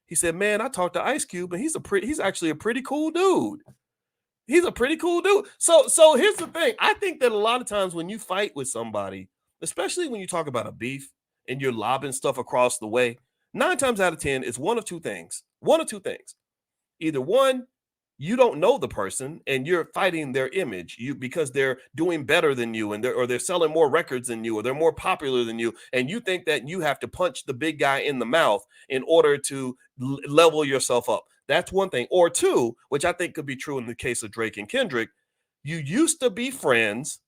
He said, man, I talked to Ice Cube, and he's actually a pretty cool dude. He's a pretty cool dude. So here's the thing. I think that a lot of times when you fight with somebody, especially when you talk about a beef and you're lobbing stuff across the way, 9 times out of 10, it's one of two things. One of two things. Either one, you don't know the person and you're fighting their image because they're doing better than you, and they're selling more records than you, or they're more popular than you, and you think that you have to punch the big guy in the mouth in order to level yourself up. That's one thing. Or two, which I think could be true in the case of Drake and Kendrick, you used to be friends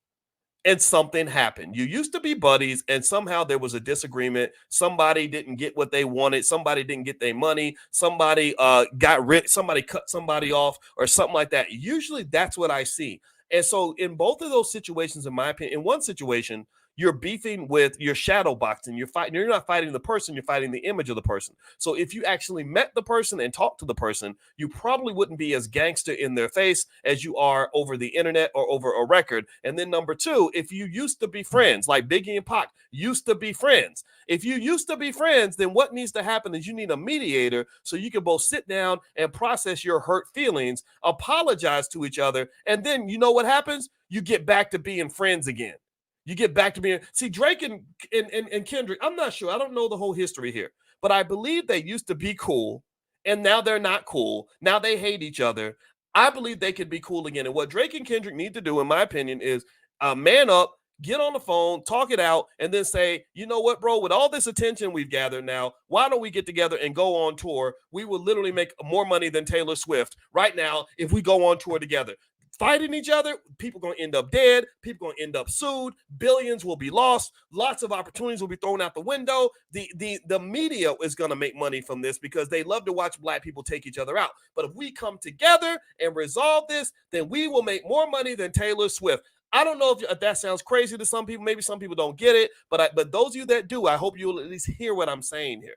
and something happened. You used to be buddies, and somehow there was a disagreement. Somebody didn't get what they wanted. Somebody didn't get their money. Somebody got rid. Somebody cut somebody off, or something like that. Usually, that's what I see. And so, in both of those situations, in my opinion, in one situation, you're beefing with your shadow boxing. You're fighting. You're not fighting the person. You're fighting the image of the person. So if you actually met the person and talked to the person, you probably wouldn't be as gangster in their face as you are over the internet or over a record. And then number two, if you used to be friends, like Biggie and Pac used to be friends. If you used to be friends, then what needs to happen is you need a mediator so you can both sit down and process your hurt feelings, apologize to each other, and then you know what happens? You get back to being friends again. You get back to being, see, Drake and Kendrick, I'm not sure. I don't know the whole history here, but I believe they used to be cool, and now they're not cool. Now they hate each other. I believe they could be cool again. And what Drake and Kendrick need to do, in my opinion, is man up, get on the phone, talk it out, and then say, you know what, bro, with all this attention we've gathered now, why don't we get together and go on tour? We will literally make more money than Taylor Swift right now if we go on tour together. Fighting each other, people going to end up dead, people going to end up sued, billions will be lost, lots of opportunities will be thrown out the window. The media is going to make money from this because they love to watch black people take each other out. But if we come together and resolve this, then we will make more money than Taylor Swift. I don't know if that sounds crazy to some people. Maybe some people don't get it, but those of you that do, I hope you'll at least hear what I'm saying here.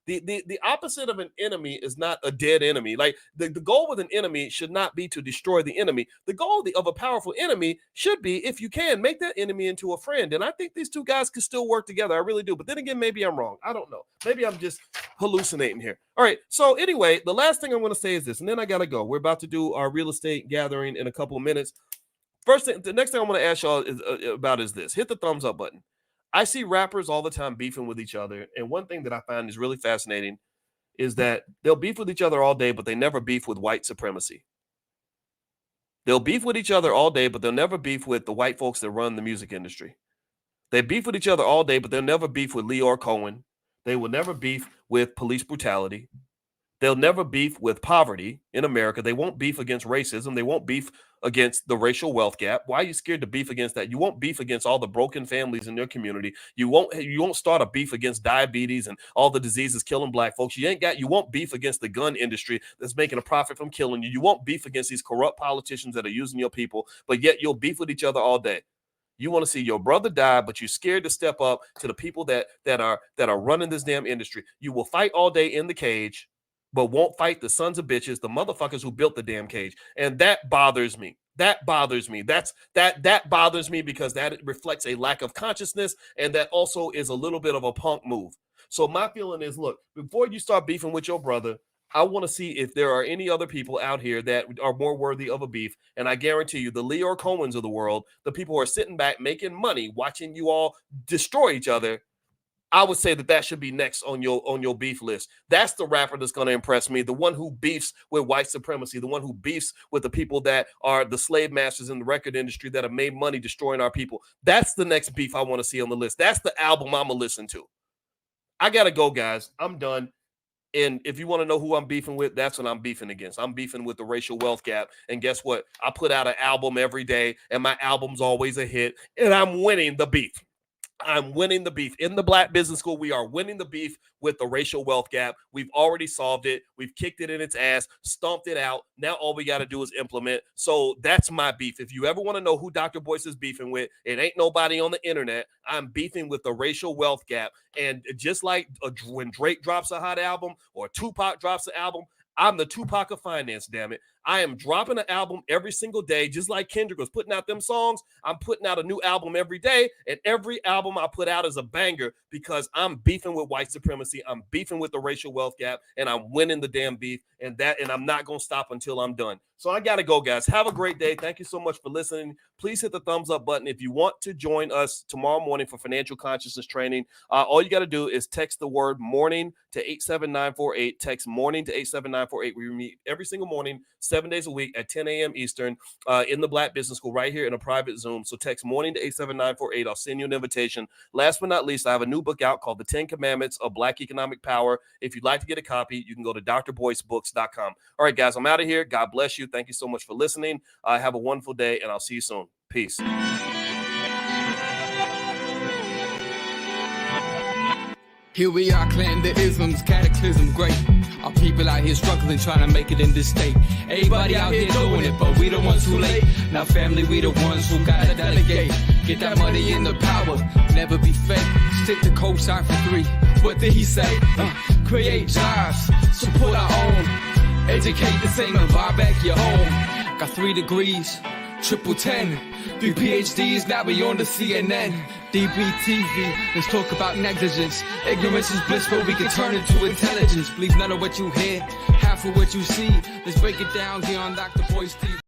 The opposite of an enemy is not a dead enemy. Like the goal with an enemy should not be to destroy the enemy. The goal of a powerful enemy should be, if you can, make that enemy into a friend. And I think these two guys can still work together. I really do. But then again, maybe I'm wrong. I don't know. Maybe I'm just hallucinating here. All right. So anyway, the last thing I'm going to say is this, and then I got to go. We're about to do our real estate gathering in a couple of minutes. First thing, the next thing I want to ask y'all about is this. Hit the thumbs up button. I see rappers all the time beefing with each other. And one thing that I find is really fascinating is that they'll beef with each other all day, but they never beef with white supremacy. They'll beef with each other all day, but they'll never beef with the white folks that run the music industry. They beef with each other all day, but they'll never beef with Leor Cohen. They will never beef with police brutality. They'll never beef with poverty in America. They won't beef against racism. They won't beef against the racial wealth gap. Why are you scared to beef against that? You won't beef against all the broken families in your community. You won't start a beef against diabetes and all the diseases killing black folks. You won't beef against the gun industry that's making a profit from killing you. You won't beef against these corrupt politicians that are using your people, but yet you'll beef with each other all day. You want to see your brother die, but you're scared to step up to the people that are running this damn industry. You will fight all day in the cage, but won't fight the sons of bitches, the motherfuckers who built the damn cage. And that bothers me. That bothers me. That bothers me because that reflects a lack of consciousness, and that also is a little bit of a punk move. So my feeling is, look, before you start beefing with your brother, I want to see if there are any other people out here that are more worthy of a beef. And I guarantee you, the Leor Cohens of the world, the people who are sitting back making money, watching you all destroy each other, I would say that should be next on your beef list. That's the rapper that's going to impress me, the one who beefs with white supremacy, the one who beefs with the people that are the slave masters in the record industry that have made money destroying our people. That's the next beef I want to see on the list. That's the album I'm going to listen to. I got to go, guys. I'm done. And if you want to know who I'm beefing with, that's what I'm beefing against. I'm beefing with the racial wealth gap. And guess what? I put out an album every day, and my album's always a hit, and I'm winning the beef. I'm winning the beef. In the Black Business School, we are winning the beef with the racial wealth gap. We've already solved it. We've kicked it in its ass, stomped it out. Now all we got to do is implement. So that's my beef. If you ever want to know who Dr. Boyce is beefing with, it ain't nobody on the internet. I'm beefing with the racial wealth gap. And just like when Drake drops a hot album or Tupac drops an album, I'm the Tupac of finance, damn it. I am dropping an album every single day, just like Kendrick was putting out them songs. I'm putting out a new album every day, and every album I put out is a banger because I'm beefing with white supremacy. I'm beefing with the racial wealth gap, and I'm winning the damn beef, and I'm not going to stop until I'm done. So I got to go, guys. Have a great day. Thank you so much for listening. Please hit the thumbs up button. If you want to join us tomorrow morning for financial consciousness training, all you got to do is text the word morning to 87948. Text morning to 87948. We meet every single morning, 7 days a week at 10 a.m. Eastern in the Black Business School right here in a private Zoom. So text morning to 87948. I'll send you an invitation. Last but not least, I have a new book out called The 10 Commandments of Black Economic Power. If you'd like to get a copy, you can go to drboycebooks.com. All right, guys, I'm out of here. God bless you. Thank you so much for listening. Have a wonderful day, and I'll see you soon. Peace. Here we are, clan the isms, cataclysm, great. Our people out here struggling, trying to make it in this state. Everybody out here doing it, but we the ones too late. Now family, we the ones who gotta delegate. Get that money in the power, never be fake. Stick to cosign for 3. What did he say? Create jobs, support our own. Educate the same and buy back your home. Got 3 degrees, triple 10. 3 PhDs, now we on the CNN. DBTV, let's talk about negligence. Ignorance is bliss, but we can turn it to intelligence. Believe none of what you hear, half of what you see. Let's break it down here on Dr. Boyce TV.